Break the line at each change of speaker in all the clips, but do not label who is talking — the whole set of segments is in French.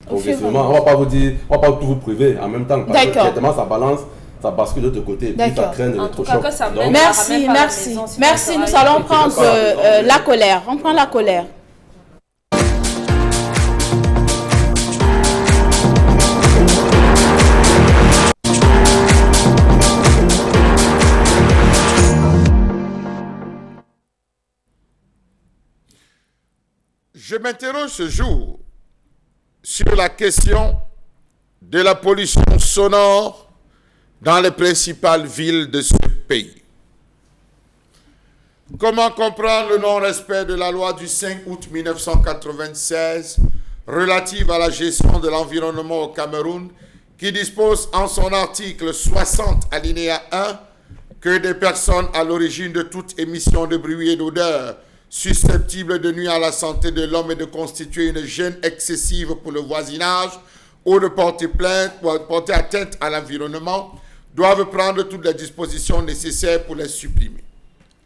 progressivement. On va pas vous dire, on va pas tout vous priver en même temps. Parce que directement, ça balance, ça bascule de l'autre côté. Puis ça crée l'électrochoc.
Merci. Nous allons prendre la colère. On prend la colère.
Je m'interroge ce jour sur la question de la pollution sonore dans les principales villes de ce pays. Comment comprendre le non-respect de la loi du 5 août 1996 relative à la gestion de l'environnement au Cameroun, qui dispose en son article 60 alinéa 1 que des personnes à l'origine de toute émission de bruit et d'odeur susceptibles de nuire à la santé de l'homme et de constituer une gêne excessive pour le voisinage ou de porter plainte ou de porter atteinte à l'environnement, doivent prendre toutes les dispositions nécessaires pour les supprimer.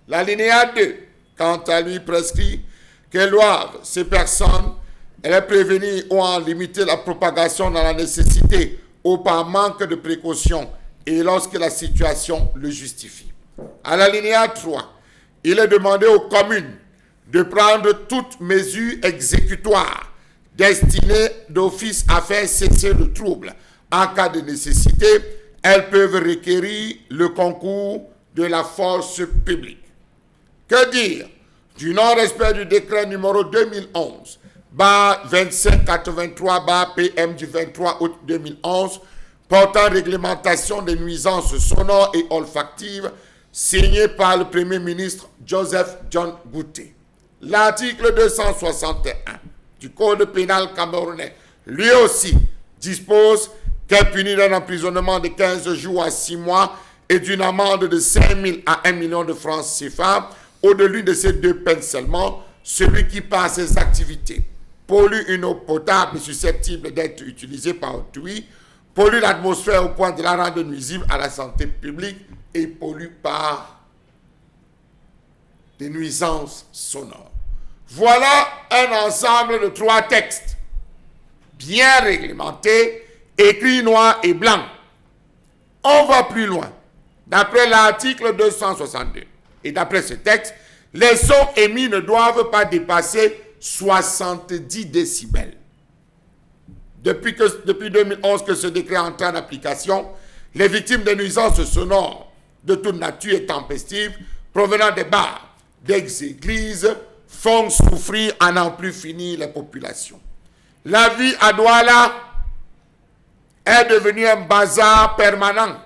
L'alinéa 2, quant à lui, prescrit qu'elles doivent, ces personnes, les prévenir ou en limiter la propagation dans la nécessité ou par manque de précaution et lorsque la situation le justifie. À l'alinéa 3, il est demandé aux communes de prendre toutes mesures exécutoires destinées d'office à faire cesser le trouble. En cas de nécessité, elles peuvent requérir le concours de la force publique. Que dire du non-respect du décret numéro 2011-2583-PM du 23 août 2011 portant réglementation des nuisances sonores et olfactives, signé par le Premier ministre Joseph John Bouté. L'article 261 du Code pénal camerounais, lui aussi, dispose qu'elle punit d'un emprisonnement de 15 jours à 6 mois et d'une amende de 5 000 à 1 million de francs CFA, ou de l'une de ces deux peines seulement, celui qui par ses activités pollue une eau potable susceptible d'être utilisée par autrui, pollue l'atmosphère au point de la rendre nuisible à la santé publique et pollue par des nuisances sonores. Voilà un ensemble de 3 textes bien réglementés, écrits noir et blanc. On va plus loin. D'après l'article 262 et d'après ce texte, les sons émis ne doivent pas dépasser 70 décibels. Depuis 2011 que ce décret entre en application, les victimes de nuisances sonores de toute nature et tempestives provenant des bars, des églises, font souffrir à n'en plus finir les populations. La vie à Douala est devenue un bazar permanent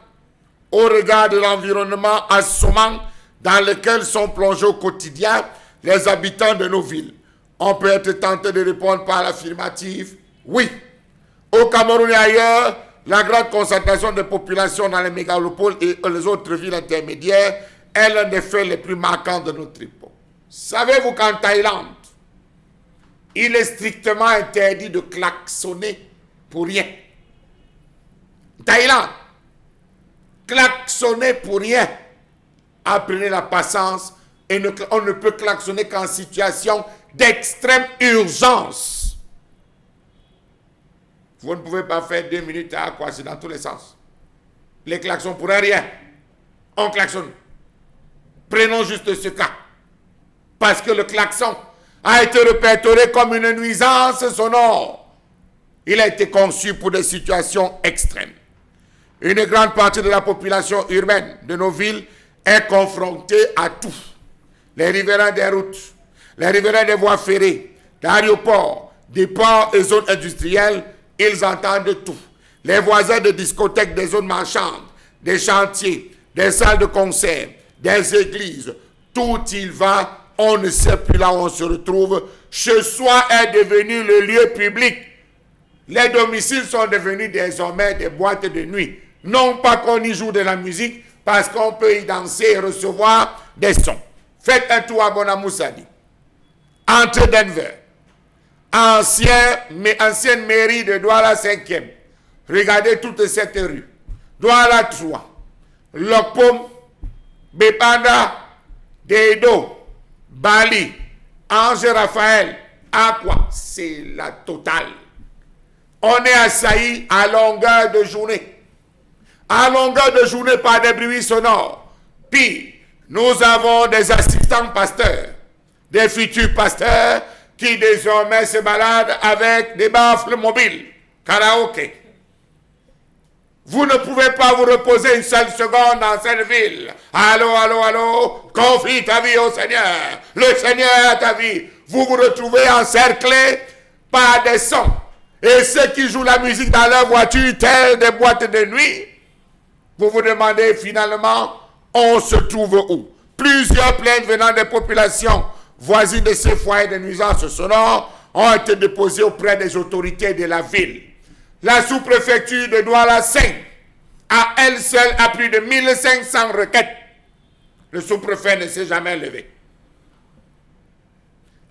au regard de l'environnement assommant dans lequel sont plongés au quotidien les habitants de nos villes. On peut être tenté de répondre par l'affirmative, oui. Au Cameroun et ailleurs, la grande concentration de population dans les mégalopoles et les autres villes intermédiaires est l'un des faits les plus marquants de notre époque. Savez-vous qu'en Thaïlande, il est strictement interdit de klaxonner pour rien. Thaïlande, klaxonner pour rien. Apprenez la patience et on ne peut klaxonner qu'en situation d'extrême urgence. Vous ne pouvez pas faire 2 minutes à quoi, c'est dans tous les sens. Les klaxons pour rien. On klaxonne. Prenons juste ce cas. Parce que le klaxon a été répertorié comme une nuisance sonore. Il a été conçu pour des situations extrêmes. Une grande partie de la population urbaine de nos villes est confrontée à tout. Les riverains des routes, les riverains des voies ferrées, d'aéroports, des ports et zones industrielles, ils entendent tout. Les voisins de discothèques des zones marchandes, des chantiers, des salles de concert, des églises, tout il va, on ne sait plus là où on se retrouve. Chez soi est devenu le lieu public. Les domiciles sont devenus désormais des boîtes de nuit. Non pas qu'on y joue de la musique, parce qu'on peut y danser et recevoir des sons. Faites un tour à Bonamoussadi. Entre Denver. Ancienne mairie de Douala 5e. Regardez toute cette rue. Douala 3. Lokpom, Bepanda, Dedo, Bali, Ange Raphaël, Aqua. C'est la totale. On est assailli à longueur de journée. À longueur de journée par des bruits sonores. Puis, nous avons des assistants pasteurs, des futurs pasteurs qui désormais se baladent avec des baffles mobiles. Karaoké. Vous ne pouvez pas vous reposer une seule seconde dans cette ville. Allô, allô, allô, confie ta vie au Seigneur. Le Seigneur a ta vie. Vous vous retrouvez encerclés par des sons. Et ceux qui jouent la musique dans leur voiture, telles des boîtes de nuit, vous vous demandez finalement, on se trouve où? Plusieurs plaintes venant des populations voisines de ces foyers de nuisances sonores ont été déposées auprès des autorités de la ville. La sous-préfecture de Douala-5, à elle seule, a plus de 1500 requêtes. Le sous-préfet ne s'est jamais levé.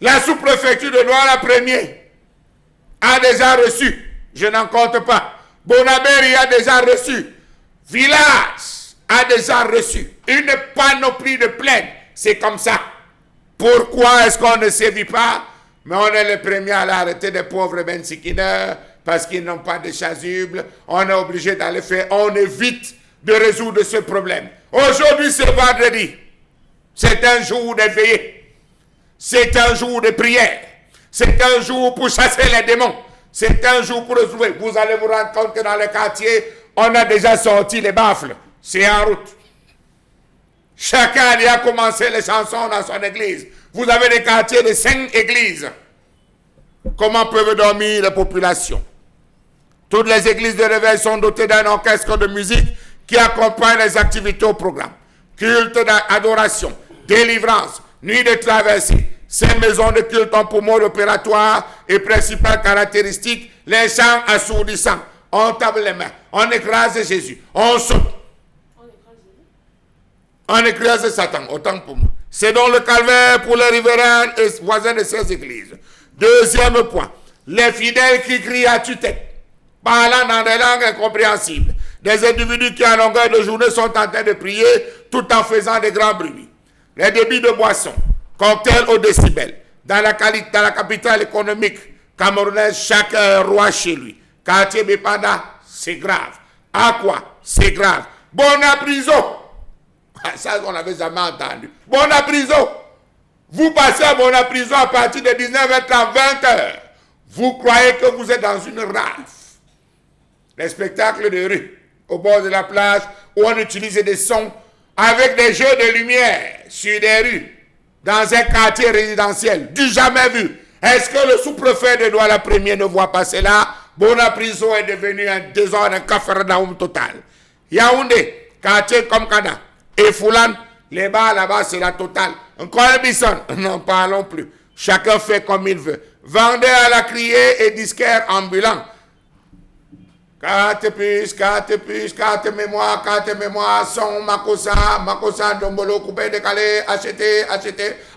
La sous-préfecture de Douala-1er a déjà reçu, je n'en compte pas. Bonabéry a déjà reçu. Village a déjà reçu. Une panoplie de plaintes. C'est comme ça. Pourquoi est-ce qu'on ne sévit pas? Mais on est les premiers à l'arrêter des pauvres bensikineurs parce qu'ils n'ont pas de chasuble. On est obligé d'aller faire. On évite de résoudre ce problème. Aujourd'hui, c'est vendredi. C'est un jour de veillée. C'est un jour de prière. C'est un jour pour chasser les démons. C'est un jour pour retrouver. Vous allez vous rendre compte que dans le quartier, on a déjà sorti les baffles. C'est en route. Chacun a commencé les chansons dans son église. Vous avez des quartiers de 5 églises. Comment peuvent dormir les populations? Toutes les églises de réveil sont dotées d'un orchestre de musique qui accompagne les activités au programme. Culte d'adoration, délivrance, nuit de traversée. Ces maisons de culte ont pour mode opératoire et principale caractéristique les chants assourdissants. On tape les mains, on écrase Jésus, on saute. On écrase Satan, autant pour moi. C'est donc le calvaire pour les riverains et voisins de ces églises. Deuxième point, les fidèles qui crient à tue-tête, parlant dans des langues incompréhensibles. Des individus qui à longueur de journée sont en train de prier tout en faisant des grands bruits. Les débits de boissons, cocktails au décibel. Dans la capitale économique camerounaise, chacun roi chez lui. Quartier Bépanda, c'est grave. Aqua, c'est grave. Bona prison. Ça, on n'avait jamais entendu. Bona prison. Vous passez à Bona prison à partir de 19h à 20h. Vous croyez que vous êtes dans une rave. Les spectacles de rue, au bord de la plage, où on utilise des sons avec des jeux de lumière sur des rues, dans un quartier résidentiel, du jamais vu. Est-ce que le sous-préfet de Douala 1er ne voit pas cela? Bona prison est devenu un désordre, un capharnaüm total. Yaoundé, quartier comme Kada, et Foulan, les bars là-bas, c'est la totale. Encore un bisson, n'en parlons plus. Chacun fait comme il veut. Vendeur à la criée et disquaire ambulant. Carte puce, carte mémoire, son, Makosa, Dombolo, coupé, décalé, acheté,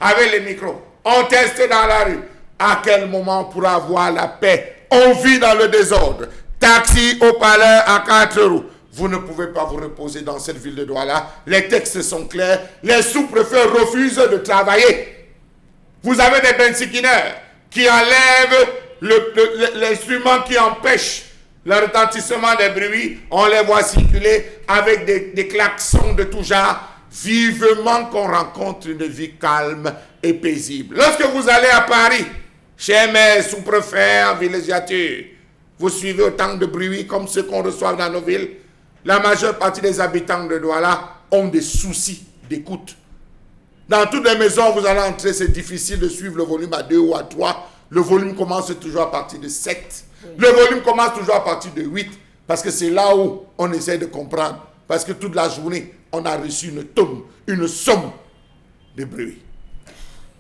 avec les micros. On teste dans la rue. À quel moment pour avoir la paix? On vit dans le désordre. Taxi, haut-parleur à 4 roues. Vous ne pouvez pas vous reposer dans cette ville de Douala. Les textes sont clairs. Les sous-préfets refusent de travailler. Vous avez des bensikineurs qui enlèvent l'instrument qui empêche le retentissement des bruits. On les voit circuler avec des klaxons de tout genre. Vivement qu'on rencontre une vie calme et paisible. Lorsque vous allez à Paris, chez mes sous-préfets en villégiature, vous suivez autant de bruit comme ceux qu'on reçoit dans nos villes. La majeure partie des habitants de Douala ont des soucis d'écoute. Dans toutes les maisons, vous allez entrer, c'est difficile de suivre le volume à 2 ou à 3. Le volume commence toujours à partir de 7. Oui. Le volume commence toujours à partir de 8. Parce que c'est là où on essaie de comprendre. Parce que toute la journée, on a reçu une somme de bruit.